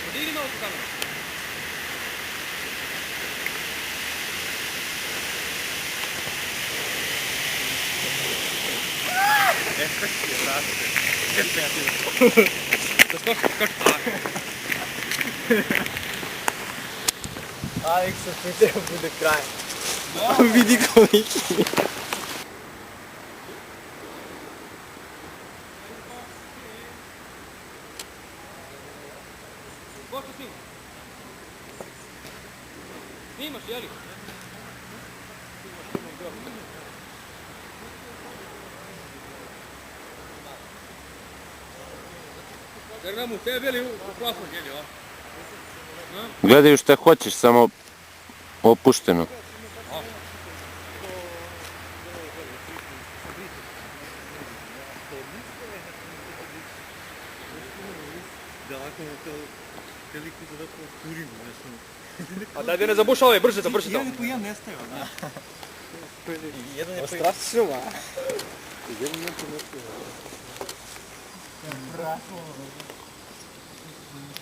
Podigni malo tu kameru. Aleksa, video bude kraj. Vidi koliki. Ko što snimaš? Snimaš, jeli? Jer nam u tebe bili u plasman jeli, o? Gledaju šta hoćeš, samo opušteno. A daj da ne zabušavaj, brže to. Jedan je po jedan nestao. Jedan je po jedan. Strašno, Jedan je po nestao.